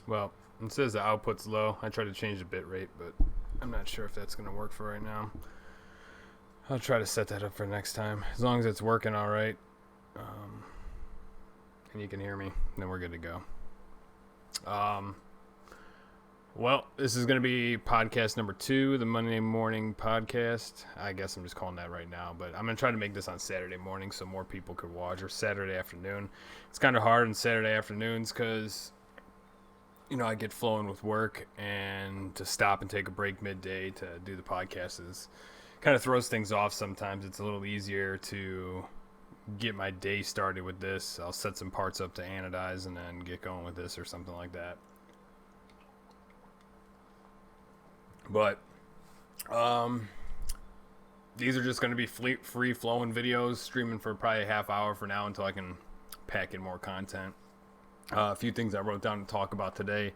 Well, it says the output's low. I tried to change the bit rate, but I'm not sure if that's going to work for right now. I'll try to set that up for next time. As long as it's working all right, and you can hear me, then we're good to go. Well, this is going to be podcast number 2, the Monday morning podcast. I guess I'm just calling that right now, but I'm going to try to make this on Saturday morning so more people could watch, or Saturday afternoon. It's kind of hard on Saturday afternoons because, I get flowing with work, and to stop and take a break midday to do the podcast is kind of throws things off sometimes. It's a little easier to get my day started with this. I'll set some parts up to anodize and then get going with this or something like that. But these are just going to be free flowing videos, streaming for probably a half hour for now until I can pack in more content. A few things I wrote down to talk about today.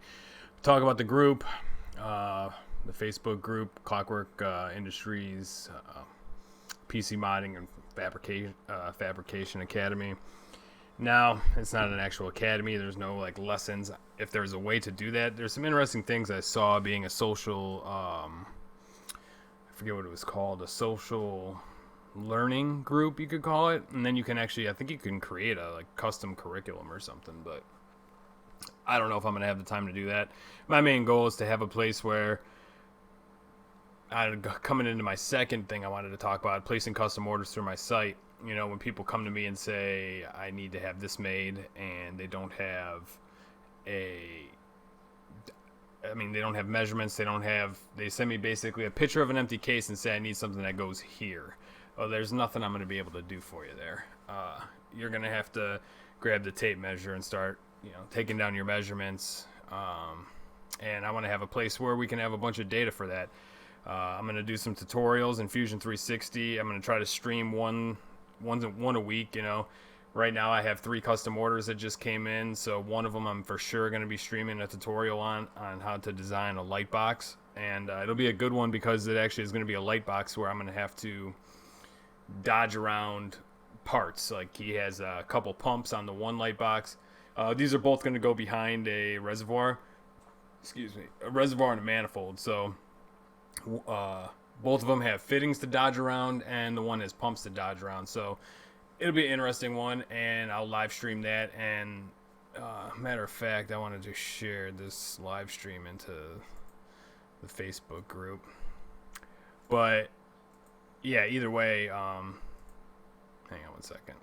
Talk about the group, the Facebook group, Clockwerk Industries, PC Modding and Fabrication Academy. Now, it's not an actual academy. There's no lessons. If there's a way to do that, there's some interesting things I saw being a social, I forget what it was called, a social learning group, you could call it. And then you can actually, I think you can create a custom curriculum or something, but I don't know if I'm going to have the time to do that. My main goal is to have a place where coming into my second thing I wanted to talk about, placing custom orders through my site. When people come to me and say, I need to have this made, and they don't have they don't have measurements, they send me basically a picture of an empty case and say, I need something that goes here. Well, there's nothing I'm going to be able to do for you there. You're going to have to grab the tape measure and start, taking down your measurements. And I want to have a place where we can have a bunch of data for that. I'm going to do some tutorials in Fusion 360. I'm going to try to stream one a week. Right now I have 3 custom orders that just came in, so one of them I'm for sure going to be streaming a tutorial on how to design a light box, and it'll be a good one because it actually is going to be a light box where I'm going to have to dodge around parts. Like, he has a couple pumps on the one light box. These are both going to go behind a reservoir, a reservoir and a manifold, so both of them have fittings to dodge around, and the one has pumps to dodge around. So it'll be an interesting one, and I'll live stream that. And matter of fact, I wanted to share this live stream into the Facebook group. But yeah, either way, hang on one second.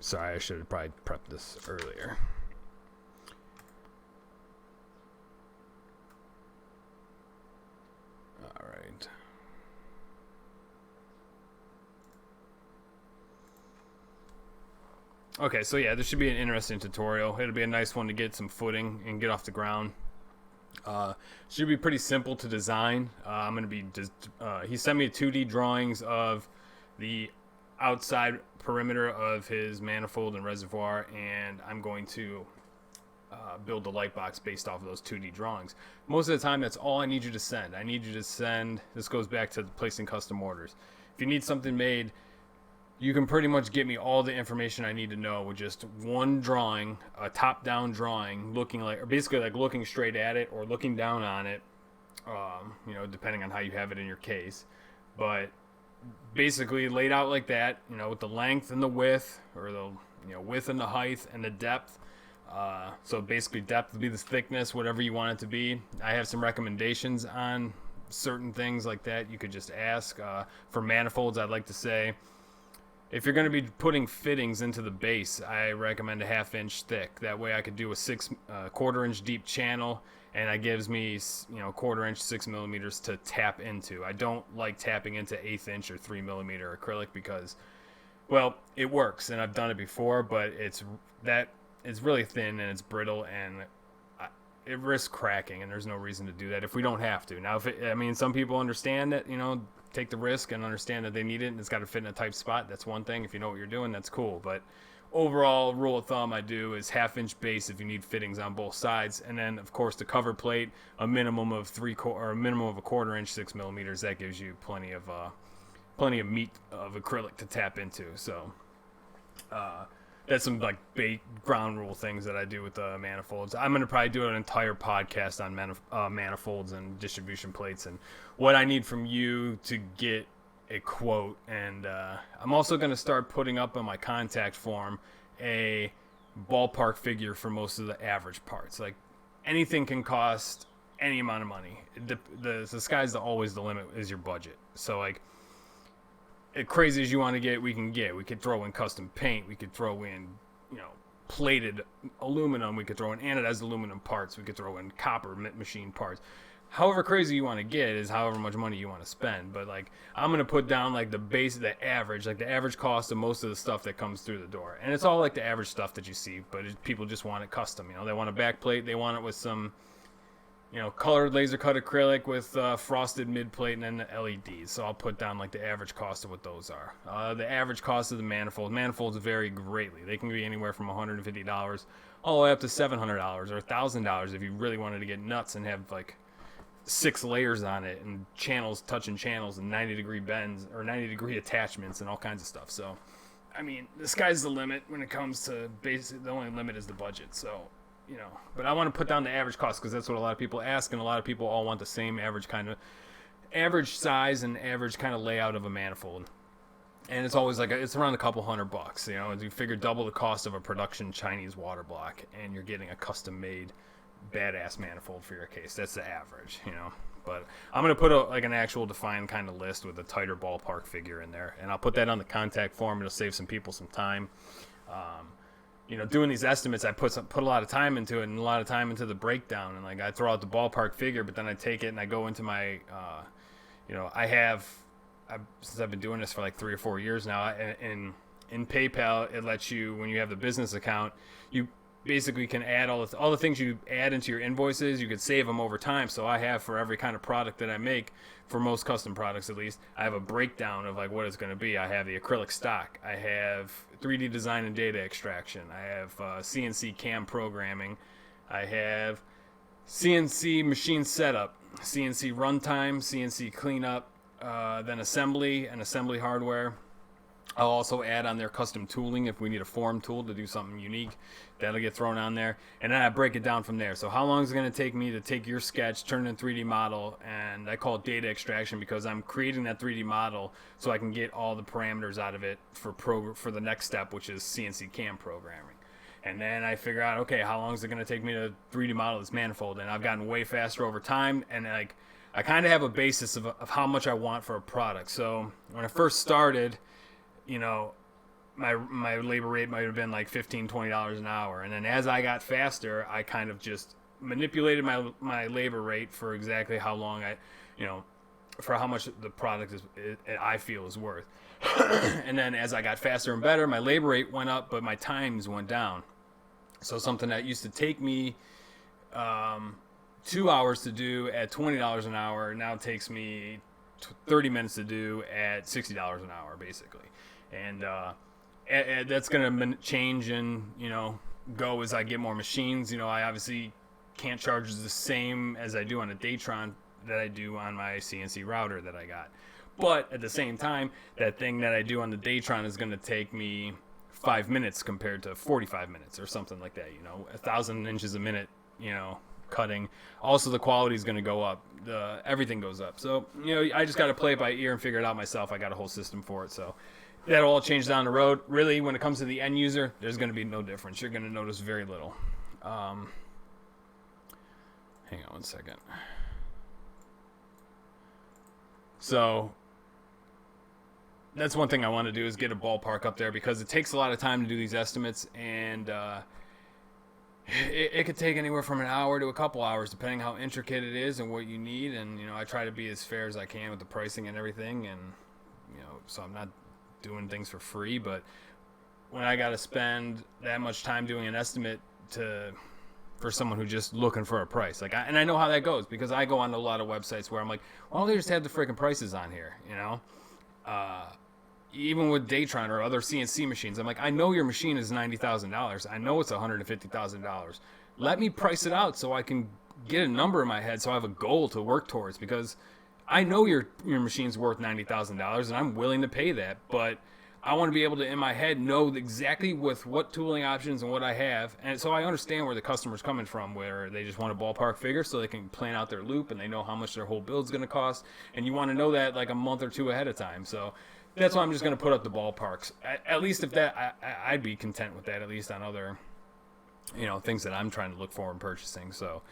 Sorry, I should have probably prepped this earlier. All right. Okay, so yeah, this should be an interesting tutorial. It'll be a nice one to get some footing and get off the ground. Should be pretty simple to design. I'm going to be he sent me 2D drawings of the outside perimeter of his manifold and reservoir, and I'm going to build the light box based off of those 2D drawings. Most of the time, that's all I need you to send. I need you to send, this goes back to placing custom orders. If you need something made, you can pretty much get me all the information I need to know with just one drawing, a top-down drawing, basically looking straight at it or looking down on it, depending on how you have it in your case. But basically laid out like that, with the length and the width, or the width and the height and the depth. So basically depth would be the thickness, whatever you want it to be. I have some recommendations on certain things like that. You could just ask. For manifolds, I'd like to say, if you're going to be putting fittings into the base, I recommend a 1/2 inch thick. That way I could do a 1/4 inch deep channel, and that gives me 1/4 inch 6 millimeters to tap into. I don't like tapping into 1/8 inch or 3 millimeter acrylic because, well, it works and I've done it before, but it's really thin and it's brittle, and it risks cracking, and there's no reason to do that if we don't have to. Now, some people understand that, take the risk and understand that they need it and it's got to fit in a tight spot. That's one thing. If you know what you're doing, that's cool. But overall rule of thumb I do is 1/2 inch base if you need fittings on both sides, and then of course the cover plate a minimum of 1/4 inch 6 millimeters. That gives you plenty of meat of acrylic to tap into. So that's some like ground rule things that I do with the manifolds. I'm gonna probably do an entire podcast on manifolds and distribution plates and what I need from you to get a quote. And I'm also gonna start putting up on my contact form a ballpark figure for most of the average parts. Like anything can cost any amount of money. The sky's always the limit is your budget. So like, as crazy as you want to get, we can get. We could throw in custom paint. We could throw in, plated aluminum. We could throw in anodized aluminum parts. We could throw in copper machine parts. However crazy you want to get is however much money you want to spend. But like, I'm gonna put down like the average cost of most of the stuff that comes through the door, and it's all like the average stuff that you see. But people just want it custom. They want a back plate. They want it with some colored laser cut acrylic with frosted mid plate and then the LEDs. So I'll put down like the average cost of what those are. The average cost of the manifolds vary greatly. They can be anywhere from $150 all the way up to $700 or $1,000 if you really wanted to get nuts and have like 6 layers on it and touching channels and 90-degree bends or 90-degree attachments and all kinds of stuff. So, I mean, the sky's the limit when it comes to basic. The only limit is the budget. So, but I want to put down the average cost because that's what a lot of people ask, and a lot of people all want the same average size and average kind of layout of a manifold. And it's always like it's around a couple $100. You figure double the cost of a production Chinese water block, and you're getting a custom-made badass manifold for your case. That's the average, But I'm gonna put an actual defined kind of list with a tighter ballpark figure in there, and I'll put that on the contact form. It'll save some people some time. Doing these estimates, I put a lot of time into it and a lot of time into the breakdown. And like I throw out the ballpark figure, but then I take it and I go into my, since I've been doing this for like 3 or 4 years now, and in PayPal, it lets you, when you have the business account, you basically can add all the things you add into your invoices. You could save them over time. So I have for every kind of product that I make, for most custom products at least, I have a breakdown of like what it's going to be. I have the acrylic stock. I have 3D design and data extraction. I have CNC cam programming. I have CNC machine setup, CNC runtime, CNC cleanup, then assembly and assembly hardware. I'll also add on their custom tooling if we need a form tool to do something unique. That'll get thrown on there. And then I break it down from there. So how long is it going to take me to take your sketch, turn it in a 3D model, and I call it data extraction because I'm creating that 3D model so I can get all the parameters out of it for the next step, which is CNC cam programming. And then I figure out, okay, how long is it going to take me to 3D model this manifold? And I've gotten way faster over time, and like I kind of have a basis of how much I want for a product. So when I first started, my labor rate might have been like $15-20 an hour. And then as I got faster, I kind of just manipulated my labor rate for exactly how long for how much the product I feel is worth. And then as I got faster and better, my labor rate went up, but my times went down. So something that used to take me 2 hours to do at $20 an hour now takes me 30 minutes to do at $60 an hour, basically. And that's going to change and, go as I get more machines. I obviously can't charge the same as I do on a Datron that I do on my CNC router that I got. But at the same time, that thing that I do on the Datron is going to take me 5 minutes compared to 45 minutes or something like that. 1,000 inches a minute, cutting. Also, the quality is going to go up. Everything goes up. So, I just got to play it by ear and figure it out myself. I got a whole system for it. So that'll all change down the road. Really, when it comes to the end user, there's going to be no difference. You're going to notice very little. Hang on one second. So that's one thing I want to do is get a ballpark up there because it takes a lot of time to do these estimates, and it could take anywhere from an hour to a couple hours depending how intricate it is and what you need. And I try to be as fair as I can with the pricing and everything, and so I'm not doing things for free. But when I got to spend that much time doing an estimate for someone who's just looking for a price, and I know how that goes because I go on a lot of websites where I'm like, why don't they just have the freaking prices on here, even with Daytron or other CNC machines, I'm like, I know your machine is $90,000. I know it's $150,000. Let me price it out so I can get a number in my head, so I have a goal to work towards, because I know your machine's worth $90,000 and I'm willing to pay that, but I want to be able to, in my head, know exactly with what tooling options and what I have. And so I understand where the customer's coming from, where they just want a ballpark figure so they can plan out their loop and they know how much their whole build's going to cost. And you want to know that like a month or two ahead of time. So that's why I'm just going to put up the ballparks. At least if that, I'd be content with that, at least on other, things that I'm trying to look for in purchasing. So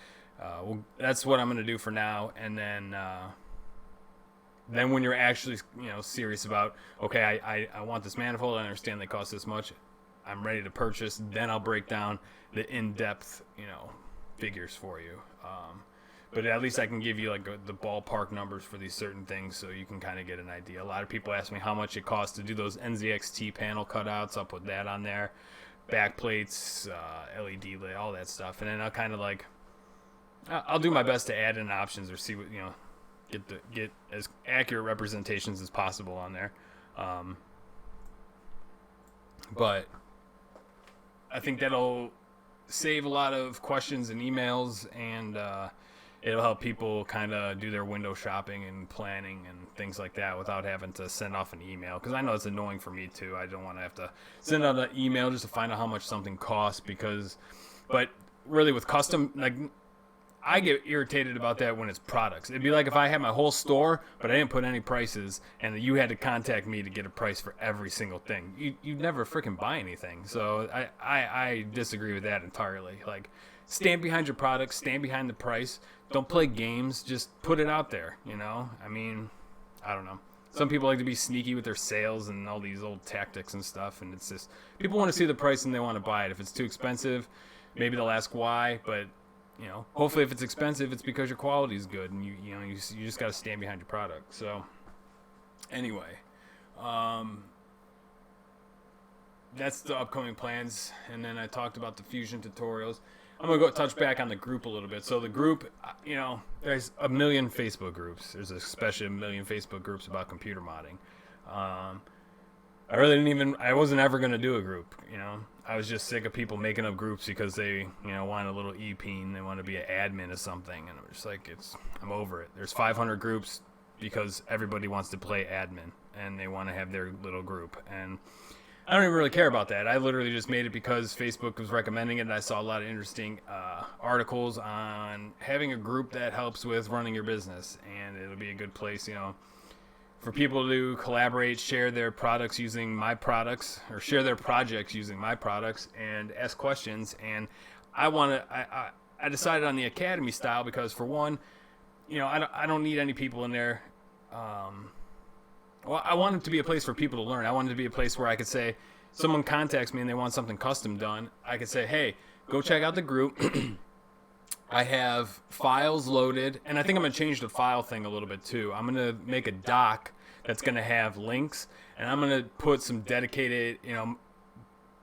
that's what I'm going to do for now. And then when you're actually, serious about, okay, I want this manifold, I understand they cost this much, I'm ready to purchase, then I'll break down the in-depth, figures for you. But at least I can give you like the ballpark numbers for these certain things so you can kind of get an idea. A lot of people ask me how much it costs to do those NZXT panel cutouts. I'll put that on there. Back plates, LED lit, all that stuff. And then I'll kind of I'll do my best to add in options or see what, get as accurate representations as possible on there. But I think that'll save a lot of questions and emails, and it'll help people kind of do their window shopping and planning and things like that without having to send off an email, because I know it's annoying for me too. I don't want to have to send out an email just to find out how much something costs, but really with custom, I get irritated about that when it's products. It'd be like if I had my whole store, but I didn't put any prices, and you had to contact me to get a price for every single thing. You'd never freaking buy anything. So I disagree with that entirely. Like, stand behind your product, stand behind the price. Don't play games. Just put it out there, I mean, I don't know. Some people like to be sneaky with their sales and all these old tactics and stuff, and it's just, people want to see the price and they want to buy it. If it's too expensive, maybe they'll ask why, but hopefully if it's expensive, it's because your quality is good, and you just got to stand behind your product. So anyway, that's the upcoming plans. And then I talked about the Fusion tutorials. I'm going to go touch back on the group a little bit. So the group, there's a million Facebook groups. There's especially a million Facebook groups about computer modding. I wasn't ever going to do a group, I was just sick of people making up groups because they, want a little EP and they want to be an admin or something. And I'm just like, I'm over it. There's 500 groups because everybody wants to play admin and they want to have their little group. And I don't even really care about that. I literally just made it because Facebook was recommending it, and I saw a lot of interesting articles on having a group that helps with running your business. And it'll be a good place, for people to collaborate, share their products using my products, or share their projects using my products, and ask questions. And I decided on the academy style because, for one, I don't need any people in there. Well, I want it to be a place for people to learn. I want it to be a place where I could say, someone contacts me and they want something custom done. I could say, hey, go check out the group. I have files loaded, and I think I'm going to change the file thing a little bit too. I'm going to make a doc that's going to have links, and I'm going to put some dedicated,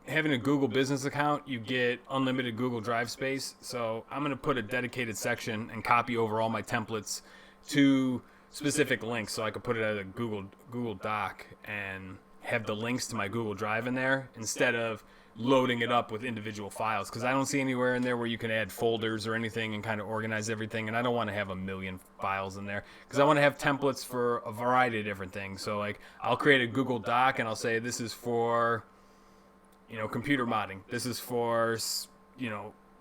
having a Google business account, you get unlimited Google Drive space. So I'm going to put a dedicated section and copy over all my templates to specific links, so I could put it as a Google Doc and have the links to my Google Drive in there instead of loading it up with individual files, because I don't see anywhere in there where you can add folders or anything and kind of organize everything, and I don't want to have a million files in there, because I want to have templates for a variety of different things. So I'll create a Google Doc and I'll say, this is for computer modding, this is for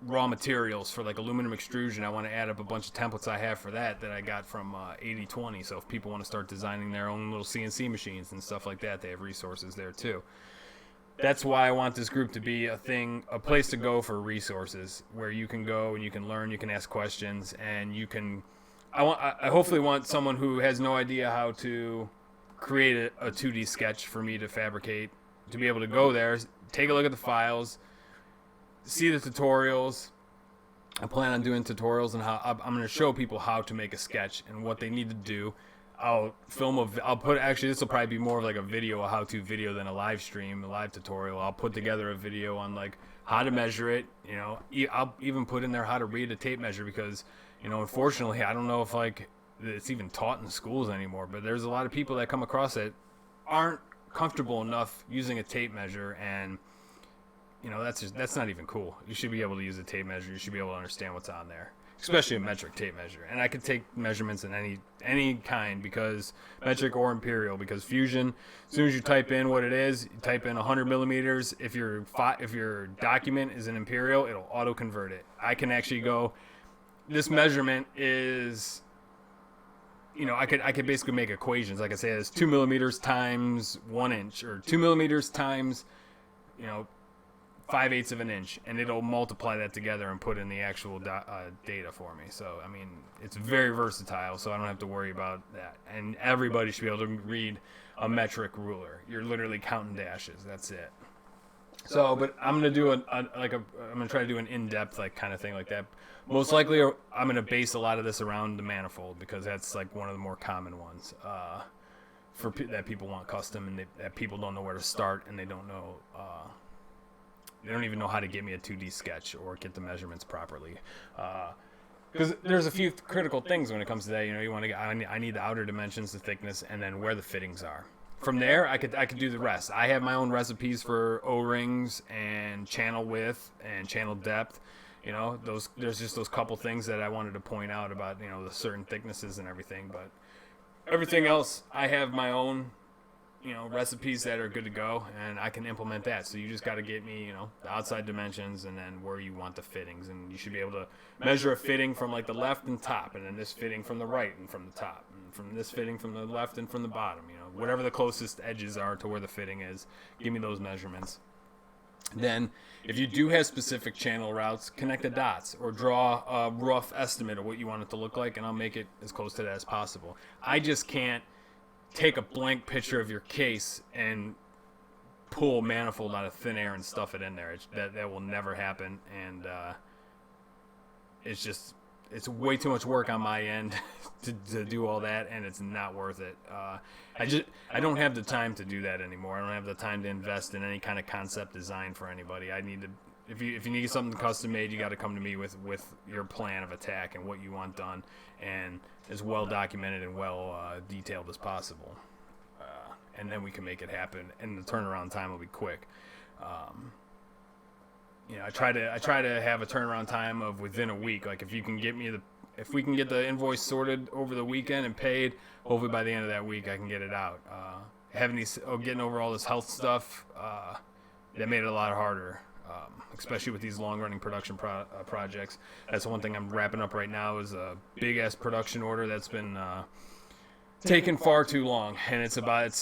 raw materials for aluminum extrusion. I want to add up a bunch of templates I have for that I got from 80/20. So if people want to start designing their own little CNC machines and stuff like that, they have resources there too. That's why I want this group to be a place to go for resources, where you can go and you can learn, you can ask questions, and you can. I hopefully want someone who has no idea how to create a 2D sketch for me to fabricate, to be able to go there, take a look at the files, see the tutorials. I plan on doing tutorials and how I'm going to show people how to make a sketch and what they need to do. I'll put, actually, this will probably be more of a video, a how-to video, than a live stream, a live tutorial. I'll put together a video on how to measure it. I'll even put in there how to read a tape measure, because unfortunately, I don't know if it's even taught in schools anymore, but there's a lot of people that come across it aren't comfortable enough using a tape measure, and that's not even cool. You should be able to use a tape measure. You should be able to understand what's on there, especially a metric tape measure. And I could take measurements in any kind, because metric or imperial, because Fusion, as soon as you type in what it is, you type in 100 millimeters. If your document is an imperial, it'll auto convert it. I can actually go, this measurement is, I could basically make equations. Like I say, it's 2 millimeters times 1 inch, or 2 millimeters times 5/8 of an inch, and it'll multiply that together and put in the actual data for me. So I mean, it's very versatile, so I don't have to worry about that. And everybody should be able to read a metric ruler. You're literally counting dashes. That's it. So, but I'm gonna do I'm gonna try to do an in-depth kind of thing like that. Most likely, I'm gonna base a lot of this around the manifold, because that's like one of the more common ones that people want custom, and that people don't know where to start, and they don't know. They don't even know how to get me a 2D sketch or get the measurements properly. Because there's a few critical things when it comes to that. You want to I need the outer dimensions, the thickness, and then where the fittings are. From there, I could do the rest. I have my own recipes for O-rings and channel width and channel depth. There's just those couple things that I wanted to point out about, the certain thicknesses and everything. But everything else, I have my own recipes that are good to go, and I can implement that. So you just got to get me, the outside dimensions, and then where you want the fittings, and you should be able to measure a fitting from the left and top, and then this fitting from the right and from the top, and from this fitting from the left and from the bottom. Whatever the closest edges are to where the fitting is, give me those measurements. Then, if you do have specific channel routes, connect the dots or draw a rough estimate of what you want it to look like, and I'll make it as close to that as possible. I just can't take a blank picture of your case and pull manifold out of thin air and stuff it in there. That will never happen, and it's way too much work on my end to do all that, and it's not worth it. I don't have the time to do that anymore. I don't have the time to invest in any kind of concept design for anybody. I need to. If you need something custom made, you got to come to me with your plan of attack and what you want done, and as well documented and well detailed as possible. And then we can make it happen, and the turnaround time will be quick. I try to have a turnaround time of within a week. Like, if we can get the invoice sorted over the weekend and paid, hopefully by the end of that week I can get it out. Getting over all this health stuff, that made it a lot harder. Especially with these long-running production projects. That's one thing I'm wrapping up right now, is a big-ass production order that's been taking far too long, and it's about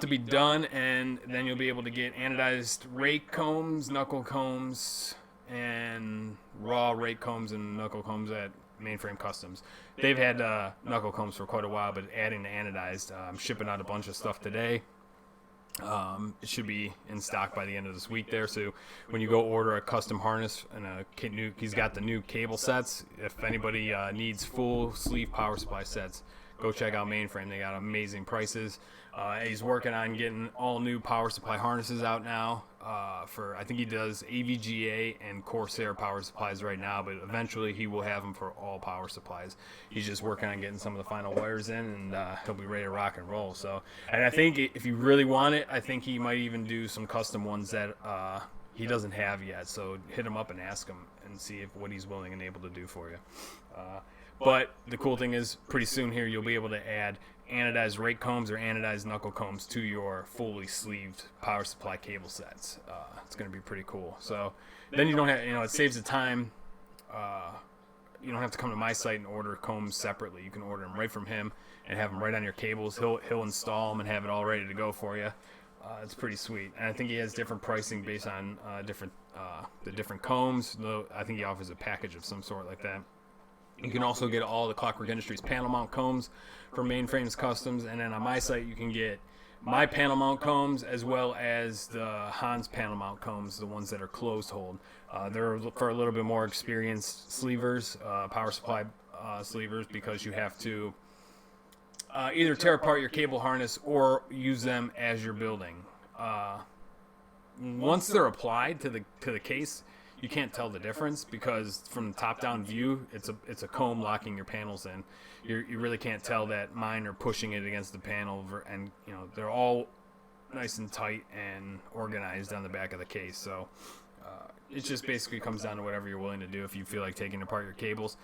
to be done, and then you'll be able to get anodized rake combs, knuckle combs, and raw rake combs and knuckle combs at Mainframe Customs. They've had knuckle combs for quite a while, but adding the anodized, I'm shipping out a bunch of stuff today. It should be in stock by the end of this week there. So when you go order a custom harness and he's got the new cable sets. If anybody needs full sleeve power supply sets, go check out Mainframe. They got amazing prices. He's working on getting all new power supply harnesses out now. I think he does AVGA and Corsair power supplies right now, but eventually he will have them for all power supplies. He's just working on getting some of the final wires in, and he'll be ready to rock and roll. So, and I think if you really want it, I think he might even do some custom ones that he doesn't have yet. So hit him up and ask him and see what he's willing and able to do for you. But the cool thing is, pretty soon here, you'll be able to add anodized rake combs or anodized knuckle combs to your fully sleeved power supply cable sets. It's going to be pretty cool. So then you don't have, it saves the time. You don't have to come to my site and order combs separately. You can order them right from him and have them right on your cables. He'll install them and have it all ready to go for you. It's pretty sweet. And I think he has different pricing based on the different combs. I think he offers a package of some sort like that. You can also get all the Clockwerk Industries panel mount combs from Mainframe's Customs, and then on my site you can get my panel mount combs as well as the Hans panel mount combs, the ones that are closed hold. They're for a little bit more experienced sleevers, power supply sleevers, because you have to either tear apart your cable harness or use them as you're building. Once they're applied to the case, you can't tell the difference, because from the top-down view, it's a comb locking your panels in. You really can't tell that mine are pushing it against the panel, and they're all nice and tight and organized on the back of the case. So it just basically comes down to whatever you're willing to do. If you feel like taking apart your cables,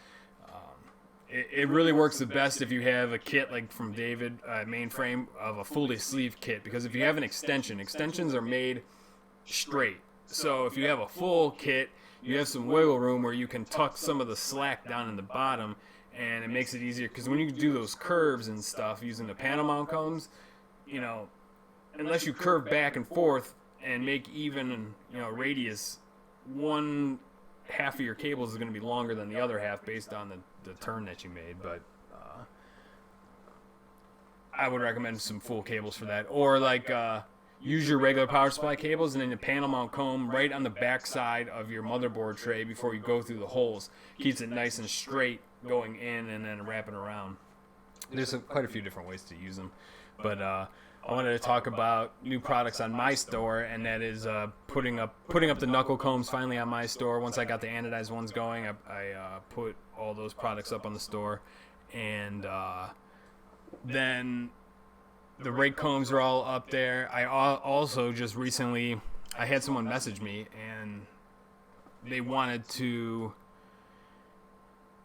it really works the best if you have a kit like from David Mainframe of a full sleeve kit, because if you have an extensions are made straight. So if you have a full kit, you have some wiggle room where you can tuck some of the slack down in the bottom, and it makes it easier, because when you do those curves and stuff using the panel mount combs, you know, unless you curve back and forth and make even, you know, radius, one half of your cables is going to be longer than the other half based on the turn that you made. But I would recommend some full cables for that, or like use your regular power supply cables and then the panel mount comb right on the back side of your motherboard tray before you go through the holes. Keeps it nice and straight going in and then wrapping around. There's quite a few different ways to use them, but I wanted to talk about new products on my store, and that is putting up the knuckle combs finally on my store. Once I got the anodized ones going, I put all those products up on the store, and then the rake combs are all up there. I also just recently, I had someone message me, and they wanted to,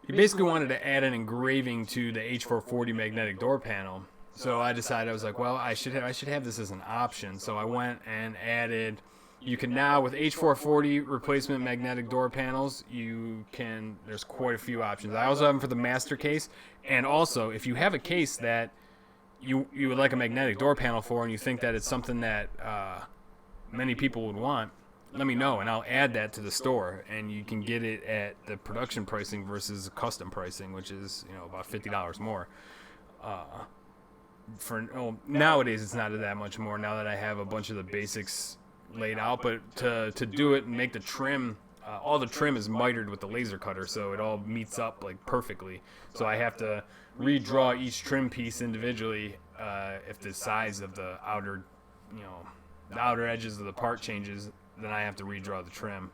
he basically wanted to add an engraving to the H440 magnetic door panel. So I decided, I was like, well, I should have this as an option. So I went and added, you can now, with H440 replacement magnetic door panels, there's quite a few options. I also have them for the master case, and also if you have a case that you would like a magnetic door panel for, and you think that it's something that many people would want, let me know, and I'll add that to the store, and you can get it at the production pricing versus custom pricing, which is, you know, about $50 more. Nowadays it's not that much more now that I have a bunch of the basics laid out, but to do it and make the trim, all the trim is mitered with the laser cutter, so it all meets up like perfectly. So I have to redraw each trim piece individually if the size of the outer, you know, the outer edges of the part changes, then I have to redraw the trim.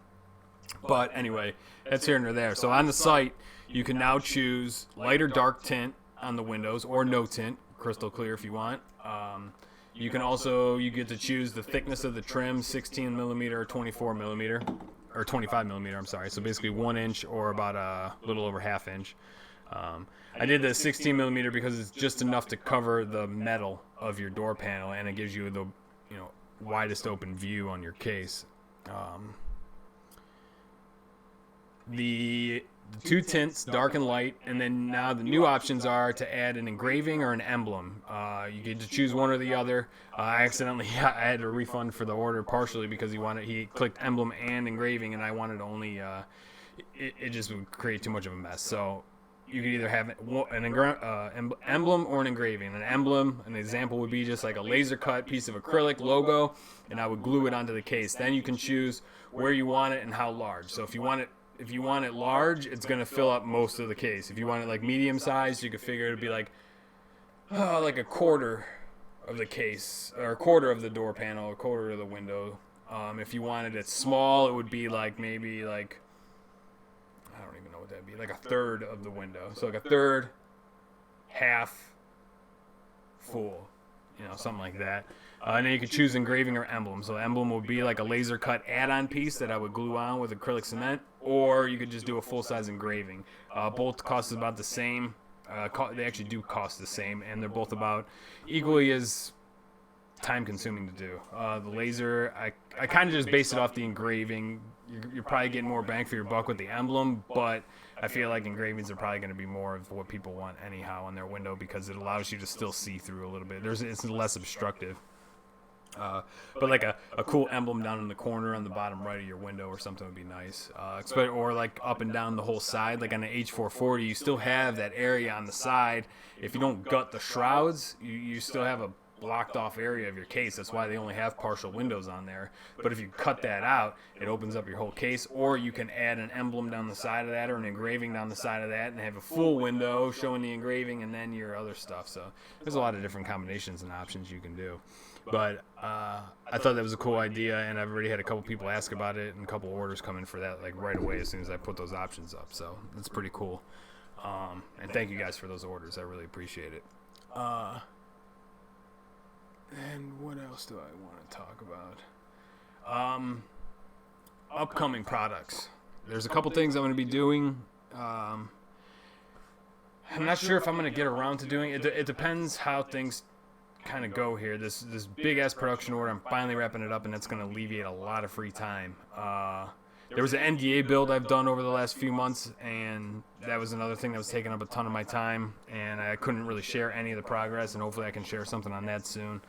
But anyway, that's here and there. So on the site, you can now choose light or dark tint on the windows, or no tint, crystal clear if you want. You can also, you get to choose the thickness of the trim, 16 millimeter or 24 millimeter, or 25 millimeter, I'm sorry. So basically 1 inch or about a little over ½ inch. I did the 16 millimeter because it's just enough to cover the metal of your door panel, and it gives you the, you know, widest open view on your case. The two tints, dark and light, and then now the new options are to add an engraving or an emblem. You get to choose one or the other. I accidentally, I had to refund for the order partially because he clicked emblem and engraving, and I wanted only, it just would create too much of a mess. So you could either have an emblem or an engraving. An emblem, an example would be just like a laser cut piece of acrylic logo, and I would glue it onto the case. Then you can choose where you want it and how large. So if you want it large, it's going to fill up most of the case. If you want it like medium size, you could figure it would be like a quarter of the case, or a quarter of the door panel, a quarter of the window. If you wanted it small, it would be like maybe like, I don't even know what that'd be, like a third of the window. So like a third, half, full, you know, something like that. And then you could choose engraving or emblem. So emblem would be like a laser cut add-on piece that I would glue on with acrylic cement, or you could just do a full-size engraving. Both cost about the same. They actually do cost the same, and they're both about equally as time-consuming to do. The laser, I kind of just base it off the engraving. You're probably getting more bang for your buck with the emblem, but I feel like engravings are probably going to be more of what people want anyhow on their window, because it allows you to still see through a little bit. It's less obstructive. But like a cool emblem down in the corner on the bottom right of your window or something would be nice. Or like up and down the whole side, like on the H440, you still have that area on the side. If you don't gut the shrouds, you still have a blocked off area of your case. That's why they only have partial windows on there. But if you cut that out, it opens up your whole case. Or you can add an emblem down the side of that, or an engraving down the side of that, and have a full window showing the engraving and then your other stuff. So there's a lot of different combinations and options you can do. But I thought that was a cool idea, and I've already had a couple people ask about it, and a couple orders come in for that like right away as soon as I put those options up. So it's pretty cool. And thank you guys for those orders. I really appreciate it. And what else do I want to talk about? Upcoming products. There's a couple things I'm going to be doing. I'm not sure if I'm going to get around to doing it. It depends how things kind of go here. This big ass production order, I'm finally wrapping it up, and that's going to alleviate a lot of free time. There was an NDA build I've done over the last few months, and that was another thing that was taking up a ton of my time, and I couldn't really share any of the progress, and hopefully I can share something on that soon.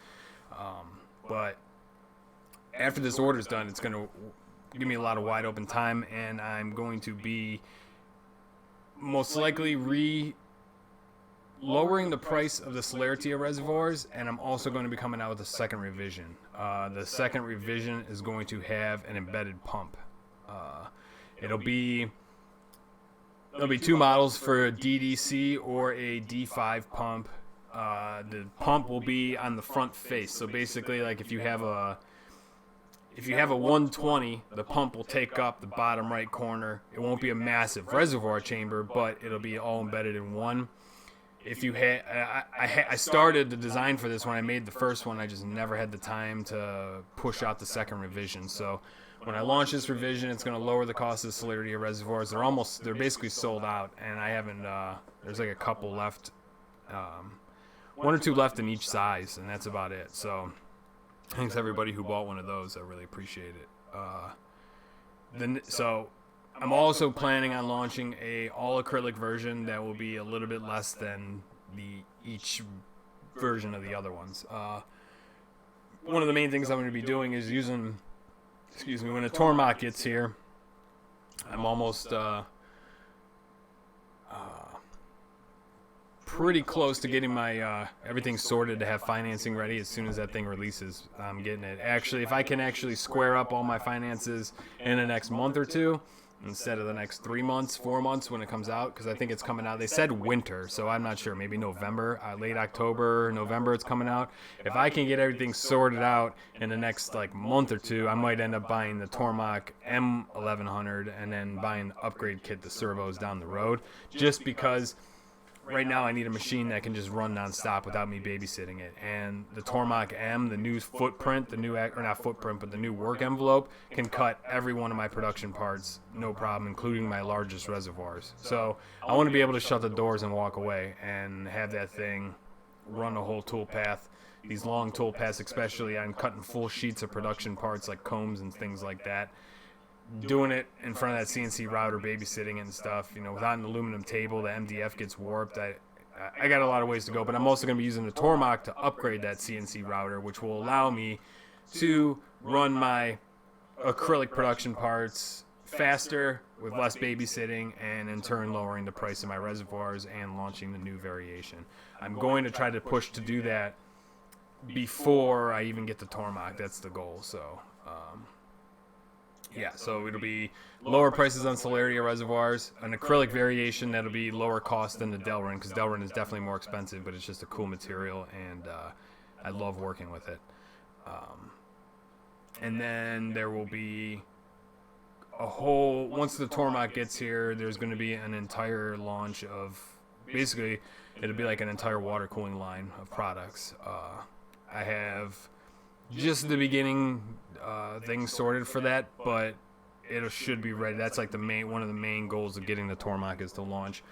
But after this order's done, it's going to give me a lot of wide open time, and I'm going to be most likely lowering the price of the Celeritia reservoirs, and I'm also going to be coming out with a second revision. The second revision is going to have an embedded pump. There'll be two models for a DDC or a D5 pump. The pump will be on the front face, so basically, like if you have a 120, the pump will take up the bottom right corner. It won't be a massive reservoir chamber, but it'll be all embedded in one. If you I started the design for this when I made the first one. I just never had the time to push out the second revision. So when I launch this revision, it's going to lower the cost of the Celeritia reservoirs. They're basically sold out, and I haven't. There's like a couple left, one or two left in each size, and that's about it. So thanks everybody who bought one of those. I really appreciate it. So I'm also planning on launching a all acrylic version that will be a little bit less than each version of the other ones. One of the main things I'm going to be doing is using, when a Tormach gets here, I'm almost pretty close to getting my everything sorted to have financing ready as soon as that thing releases. I'm getting it. Actually, if I can actually square up all my finances in the next month or two, instead of the next 3 months, 4 months when it comes out, because I think it's coming out. They said winter, so I'm not sure. Maybe November, late October, November it's coming out. If I can get everything sorted out in the next month or two, I might end up buying the Tormach M1100 and then buying the upgrade kit, the servos down the road, just because right now I need a machine that can just run nonstop without me babysitting it. And the Tormach M, the new footprint, the new work envelope can cut every one of my production parts, no problem, including my largest reservoirs. So I want to be able to shut the doors and walk away and have that thing run the whole tool path. These long tool paths, especially, I'm cutting full sheets of production parts like combs and things like that. Doing it in front of that CNC router, babysitting and stuff, without an aluminum table, the MDF gets warped. I got a lot of ways to go, but I'm also going to be using the Tormach to upgrade that CNC router, which will allow me to run my acrylic production parts faster with less babysitting, and in turn lowering the price of my reservoirs and launching the new variation. I'm going to try to push to do that before I even get the Tormach. That's the goal. So yeah, so it'll be lower prices on Celeritia reservoirs, an acrylic variation that'll be lower cost than the Delrin, because Delrin is definitely more expensive, but it's just a cool material, and I love working with it. And then there will be once the Tormach gets here, there's going to be an entire launch of, basically, it'll be like an entire water cooling line of products. I have just the beginning things sorted for that, but it should be ready. That's like one of the main goals of getting the Tormach is to launch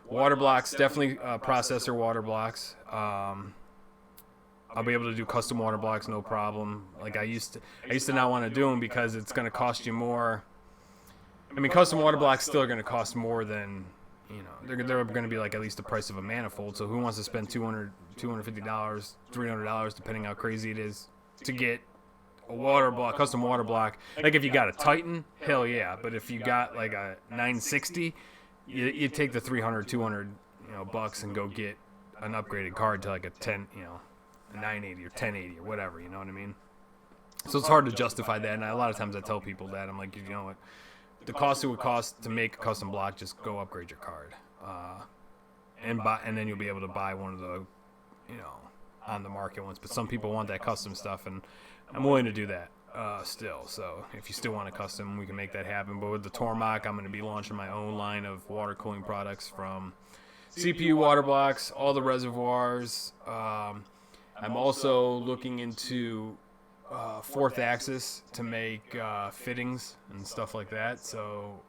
water blocks. Definitely processor water blocks. I'll be able to do custom water blocks, no problem. Like I used to not want to do them because it's going to cost you more. I mean, custom water blocks still are going to cost more than, they're going to be like at least the price of a manifold. So who wants to spend $200, $250, $300, depending how crazy it is, to get a water block, custom water block? Like if you got a Titan, hell yeah. But if you got like a 960, you take the $300, $200, bucks and go get an upgraded card to like a 980 or 1080 or whatever. You know what I mean? So it's hard to justify that. And a lot of times I tell people that I'm like, you know what? The cost it would cost to make a custom block, just go upgrade your card, and then you'll be able to buy one of the, on the market ones. But some people want that custom stuff, and I'm willing to do that still. So if you still want a custom, we can make that happen. But with the Tormach, I'm going to be launching my own line of water cooling products, from CPU water blocks, all the reservoirs. I'm also looking into fourth axis to make fittings and stuff like that. So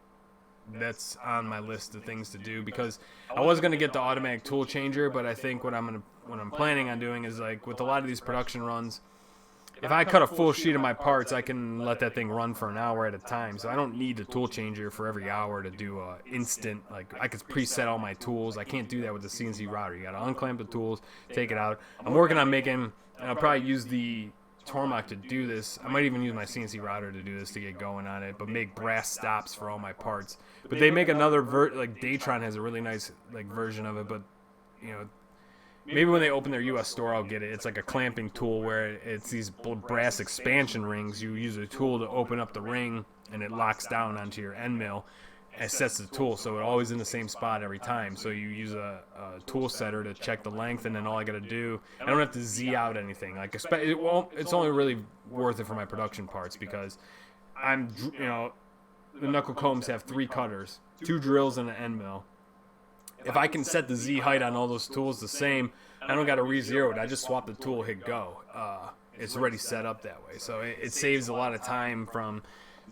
that's on my list of things to do, because I was going to get the automatic tool changer, but I think what I'm planning on doing is, like, with a lot of these production runs, if I cut a full sheet of my parts, I can let that thing run for an hour at a time. So I don't need the tool changer for every hour to do instant. Like, I could preset all my tools. I can't do that with the CNC router. You got to unclamp the tools, take it out. I'm working on making, and I'll probably use the Tormach to do this. I might even use my CNC router to do this to get going on it, but make brass stops for all my parts. But they make another like Datron has a really nice like version of it, but you know, maybe when they open their U.S. store, I'll get it. It's like a clamping tool where it's these brass expansion rings. You use a tool to open up the ring, and it locks down onto your end mill and sets the tool, so it's always in the same spot every time. So you use a tool setter to check the length, and then all I got to do, I don't have to Z out anything. Like, it's only really worth it for my production parts, because the knuckle combs have 3 cutters, 2 drills, and an end mill. If I can set the Z height on all those tools the same, I don't got to re-zero it. I just swap the tool, hit go. It's already set up that way. So it saves a lot of time from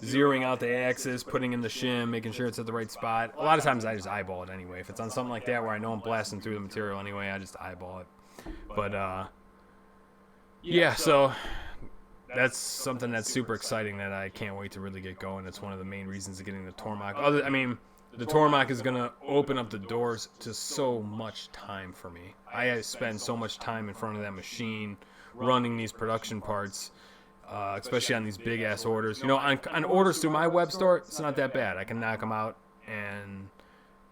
zeroing out the axis, putting in the shim, making sure it's at the right spot. A lot of times I just eyeball it anyway. If it's on something like that where I know I'm blasting through the material anyway, I just eyeball it. But, yeah, so that's something that's super exciting that I can't wait to really get going. It's one of the main reasons of getting the Tormach. The Tormach is going to open up the doors to so much time for me. I spend so much time in front of that machine running these production parts, especially on these big-ass orders. You know, on orders through my web store, it's not that bad. I can knock them out in,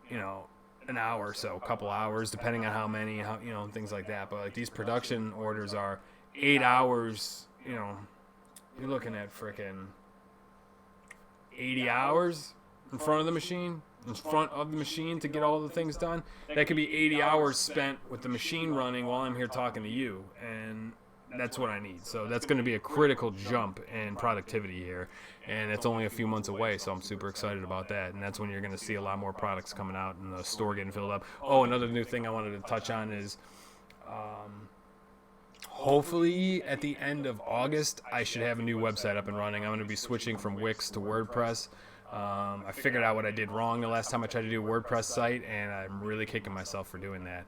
an hour or so, a couple hours, depending on how many, things like that. But, like, these production orders are 8 hours, you're looking at frickin' 80 hours in front of the machine. To get all the things done. That could be 80 hours spent with the machine running while I'm here talking to you, and that's what I need. So that's going to be a critical jump in productivity here, and it's only a few months away, so I'm super excited about that. And that's when you're going to see a lot more products coming out and the store getting filled up. Oh, another new thing I wanted to touch on is hopefully at the end of August I should have a new website up and running. I'm going to be switching from Wix to WordPress. I figured out what I did wrong the last time I tried to do a WordPress site, and I'm really kicking myself for doing that.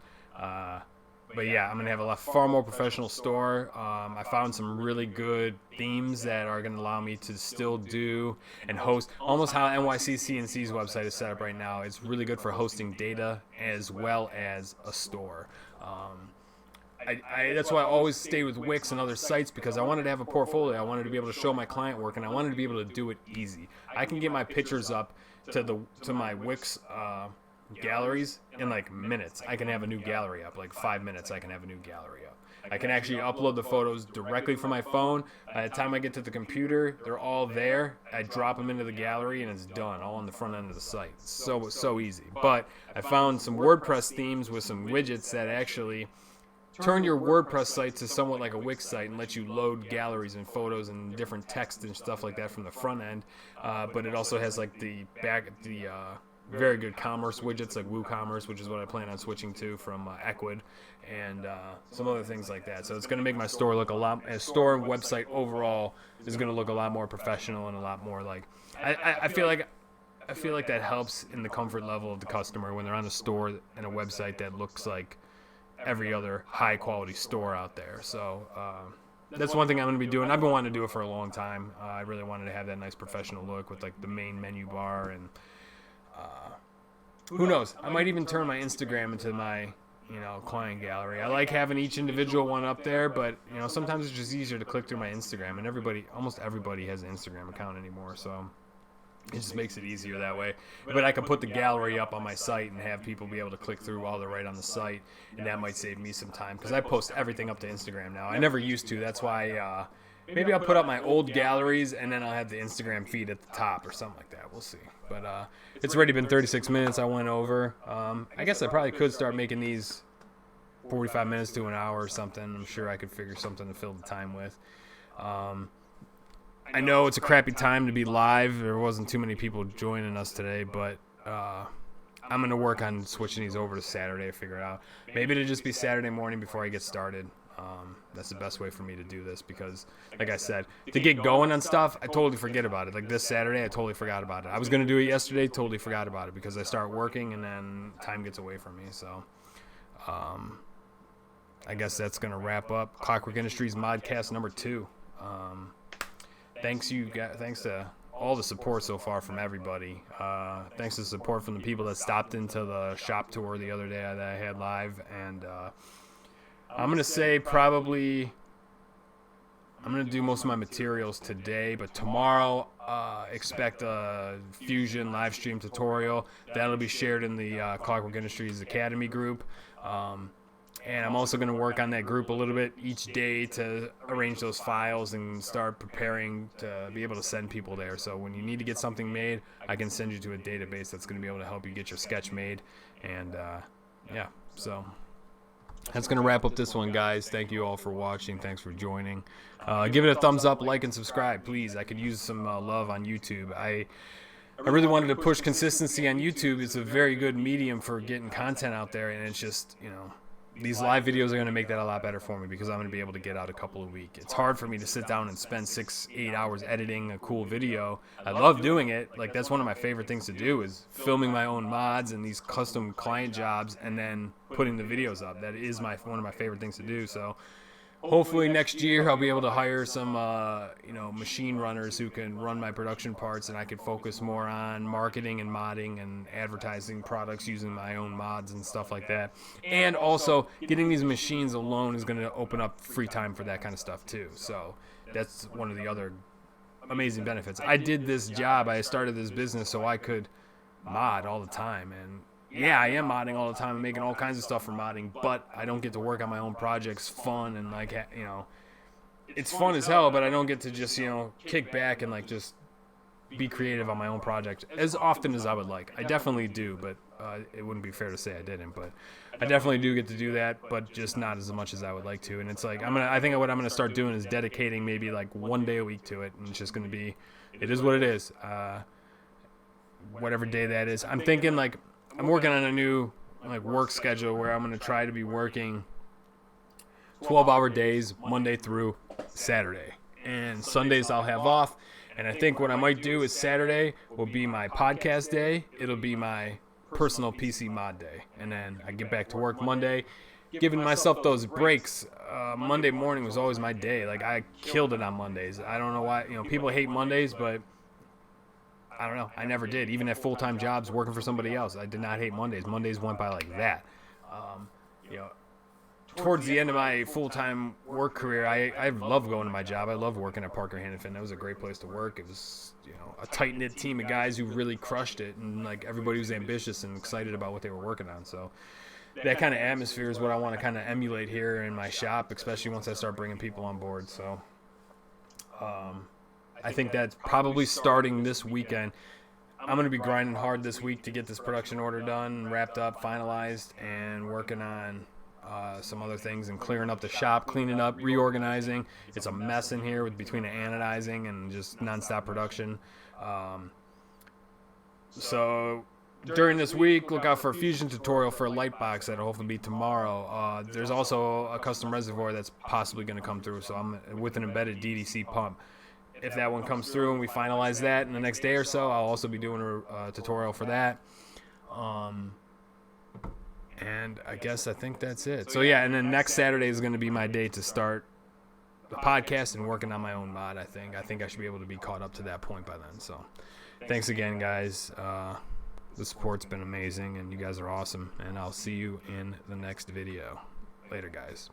But yeah, I'm going to have a far more professional store. I found some really good themes that are going to allow me to still do and host almost how NYC CNC's website is set up right now. It's really good for hosting data as well as a store. That's why I always stay with Wix and other sites, because I wanted to have a portfolio. I wanted to be able to show my client work, and I wanted to be able to do it easy. I can get my pictures up to my Wix galleries in like minutes. I can have a new gallery up, like 5 minutes. I can have a new gallery up. I can actually upload the photos directly from my phone. By the time I get to the computer, they're all there. I drop them into the gallery, and it's done, all on the front end of the site. So easy. But I found some WordPress themes with some widgets that actually turn your WordPress site to somewhat like a Wix site and let you load galleries and photos and different text and stuff like that from the front end. But it also has like the very good commerce widgets like WooCommerce, which is what I plan on switching to from Equid, and some other things like that. So it's going to make my store look store and website overall is going to look a lot more professional and a lot more like I feel like that helps in the comfort level of the customer when they're on a store and a website that looks like every other high quality store out there. So that's one thing I'm going to be doing. I've been wanting to do it for a long time. I really wanted to have that nice professional look with like the main menu bar, and who knows, I might even turn my Instagram into my client gallery. I like having each individual one up there, but sometimes it's just easier to click through my Instagram, and almost everybody has an Instagram account anymore, so it just makes it easier that way. But I can put the gallery up on my site and have people be able to click through while they're right on the site, and that might save me some time, because I post everything up to Instagram now. I never used to. That's why maybe I'll put up my old galleries, and then I'll have the Instagram feed at the top or something like that. We'll see. But it's already been 36 minutes. I went over. I guess I probably could start making these 45 minutes to an hour or something. I'm sure I could figure something to fill the time with. I know it's a crappy time to be live. There wasn't too many people joining us today, but I'm going to work on switching these over to Saturday to figure it out. Maybe it'll just be Saturday morning before I get started. That's the best way for me to do this because, like I said, to get going on stuff, I totally forget about it. Like this Saturday, I totally forgot about it. I was going to do it yesterday, totally forgot about it because I start working and then time gets away from me. So I guess that's going to wrap up Clockwerk Industries ModCast number 2. Thanks to all the support so far from everybody. Thanks to the support from the people that stopped into the shop tour the other day that I had live. And I'm going to say probably I'm going to do most of my materials today, but tomorrow expect a Fusion live stream tutorial. That'll be shared in the Clockwerk Industries Academy group. And I'm also going to work on that group a little bit each day to arrange those files and start preparing to be able to send people there. So when you need to get something made, I can send you to a database that's going to be able to help you get your sketch made. And yeah, so that's going to wrap up this one, guys. Thank you all for watching. Thanks for joining. Give it a thumbs up, like, and subscribe, please. I could use some love on YouTube. I really wanted to push consistency on YouTube. It's a very good medium for getting content out there, and it's just, you know, these live videos are going to make that a lot better for me because I'm going to be able to get out a couple a week. It's hard for me to sit down and spend 6-8 hours editing a cool video. I love doing it. Like, that's one of my favorite things to do is filming my own mods and these custom client jobs and then putting the videos up. That is one of my favorite things to do. So hopefully next year I'll be able to hire some machine runners who can run my production parts, and I could focus more on marketing and modding and advertising products using my own mods and stuff like that. And also getting these machines alone is going to open up free time for that kind of stuff too. So that's one of the other amazing benefits. I did this job, I started this business so I could mod all the time, and yeah, I am modding all the time and making all kinds of stuff for modding, but I don't get to work on my own projects fun and, like, you know, it's fun as hell, but I don't get to just, you know, kick back and, like, just be creative on my own project as often as I would like. I definitely do, but it wouldn't be fair to say I didn't, but I definitely do get to do that, but just not as much as I would like to. And it's like, I think what I'm going to start doing is dedicating maybe like one day a week to it, and it's just going to be, it is what it is, whatever day that is. I'm thinking, like, I'm working on a new work schedule where I'm going to try to be working 12-hour days Monday through Saturday, and Sundays I'll have off. And I think what I might do is Saturday will be my podcast day. It'll be my personal PC mod day, and then I get back to work Monday, giving myself those breaks. Monday morning was always my day. Like, I killed it on Mondays. I don't know why, you know, people hate Mondays, but I don't know. I never did. Even at full-time jobs working for somebody else, I did not hate Mondays. Mondays went by like that. You know, towards the end of my full-time work career, I love going to my job. I love working at Parker Hannafin. That was a great place to work. It was, you know, a tight-knit team of guys who really crushed it, and like everybody was ambitious and excited about what they were working on. So that kind of atmosphere is what I want to kind of emulate here in my shop, especially once I start bringing people on board. So I think that's probably starting this weekend. I'm going to be grinding hard this week to get this production order done, wrapped up, finalized, and working on some other things and clearing up the shop, cleaning up, reorganizing. It's a mess in here between the anodizing and just nonstop production. So during this week, look out for a Fusion tutorial for a light box that'll hopefully be tomorrow. There's also a custom reservoir that's possibly going to come through, so I'm with an embedded DDC pump. If that one comes through and we finalize that in the next day or so, I'll also be doing a tutorial for that. And I think that's it. So yeah, and then next Saturday is going to be my day to start the podcast and working on my own mod. I think I should be able to be caught up to that point by then. So thanks again, guys. The support's been amazing, and you guys are awesome. And I'll see you in the next video. Later, guys.